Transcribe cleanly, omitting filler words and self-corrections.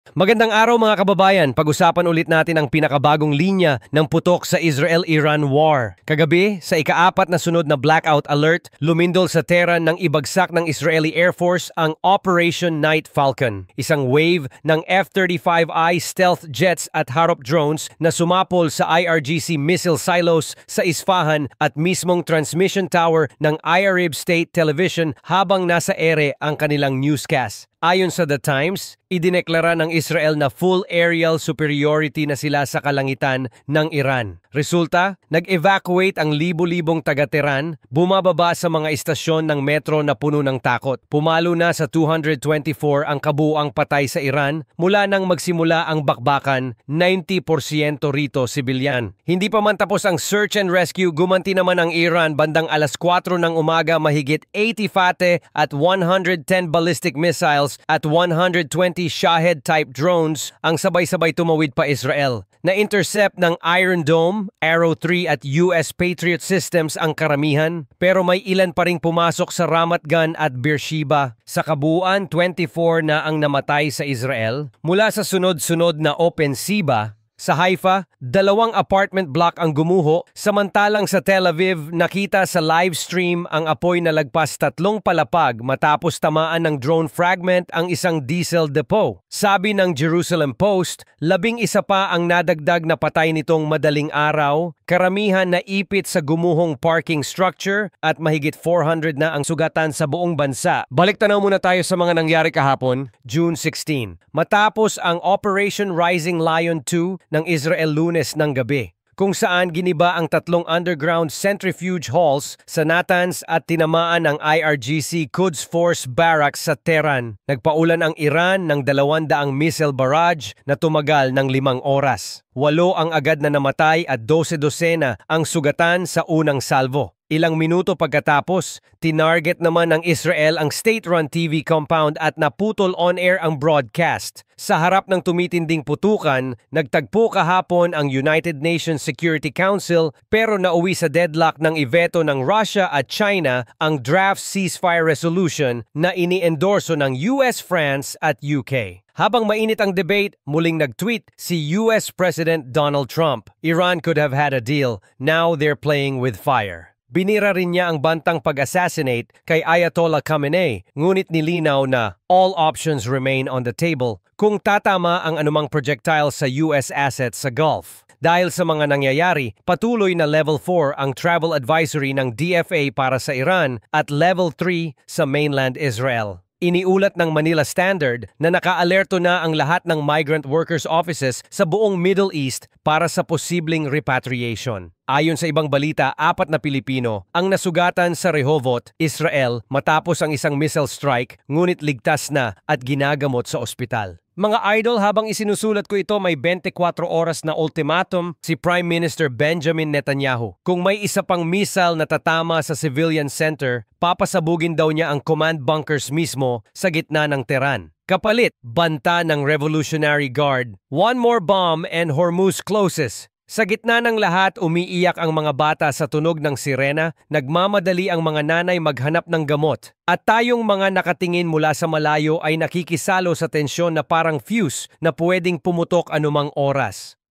Magandang araw mga kababayan. Pag-usapan ulit natin ang pinakabagong linya ng putok sa Israel-Iran war. Kagabi, sa ika-4 na sunod na blackout alert, lumindol sa Tehran ng ibagsak ng Israeli Air Force ang Operation Night Falcon. Isang wave ng F-35I stealth jets at harop drones na sumapol sa IRGC missile silos sa Isfahan at mismong transmission tower ng Arab State Television habang nasa ere ang kanilang newscast. Ayon sa The Times, idineklara ng Israel na full aerial superiority na sila sa kalangitan ng Iran. Resulta, nag-evacuate ang libu-libong taga-Tehran, bumababa sa mga istasyon ng metro na puno ng takot. Pumalo na sa 224 ang kabuuang patay sa Iran mula nang magsimula ang bakbakan, 90% rito sibilyan. Hindi pa man tapos ang search and rescue, gumanti naman ang Iran bandang alas 4 ng umaga mahigit 80 Fateh at 110 ballistic missiles at 120 Shahed-type drones ang sabay-sabay tumawid pa Israel. Na-intercept ng Iron Dome, Arrow 3 at US Patriot Systems ang karamihan, pero may ilan pa ring pumasok sa Ramat Gan at Beersheba. Sa kabuuan, 24 na ang namatay sa Israel mula sa sunod-sunod na opensiba. Sa Haifa, 2 apartment block ang gumuho, samantalang sa Tel Aviv nakita sa live stream ang apoy na lagpas 3 palapag matapos tamaan ng drone fragment ang isang diesel depot. Sabi ng Jerusalem Post, 11 pa ang nadagdag na patay nitong madaling araw, karamihan na ipit sa gumuhong parking structure at mahigit 400 na ang sugatan sa buong bansa. Balik tanaw muna tayo sa mga nangyari kahapon, June 16. Matapos ang Operation Rising Lion 2 ng Israel Lunes ng gabi, kung saan giniba ang 3 underground centrifuge halls sa Natanz at tinamaan ang IRGC Quds Force Barracks sa Tehran. Nagpaulan ang Iran ng 200 missile barrage na tumagal ng 5 oras. 8 ang agad na namatay at 12 ang sugatan sa unang salvo. Ilang minuto pagkatapos, tinarget naman ng Israel ang state-run TV compound at naputol on-air ang broadcast. Sa harap ng tumitinding putukan, nagtagpo kahapon ang United Nations Security Council pero nauwi sa deadlock ng iveto ng Russia at China ang draft ceasefire resolution na ini-endorso ng US, France at UK. Habang mainit ang debate, muling nag-tweet si US President Donald Trump. Iran could have had a deal, now they're playing with fire. Binira rin niya ang bantang pag-assassinate kay Ayatollah Khamenei, ngunit nilinaw na all options remain on the table kung tatama ang anumang projectile sa US assets sa Gulf. Dahil sa mga nangyayari, patuloy na Level 4 ang travel advisory ng DFA para sa Iran at Level 3 sa mainland Israel. Iniulat ng Manila Standard na naka-alerto na ang lahat ng migrant workers offices sa buong Middle East para sa posibleng repatriation. Ayon sa ibang balita, 4 na Pilipino ang nasugatan sa Rehovot, Israel matapos ang isang missile strike, ngunit ligtas na at ginagamot sa ospital. Mga idol, habang isinusulat ko ito, may 24 oras na ultimatum si Prime Minister Benjamin Netanyahu. Kung may isa pang missile na tatama sa civilian center, papasabugin daw niya ang command bunkers mismo sa gitna ng Tehran. Kapalit, banta ng Revolutionary Guard, one more bomb and Hormuz closes. Sa gitna ng lahat, umiiyak ang mga bata sa tunog ng sirena, nagmamadali ang mga nanay maghanap ng gamot. At tayong mga nakatingin mula sa malayo ay nakikisalo sa tensyon na parang fuse na pwedeng pumutok anumang oras.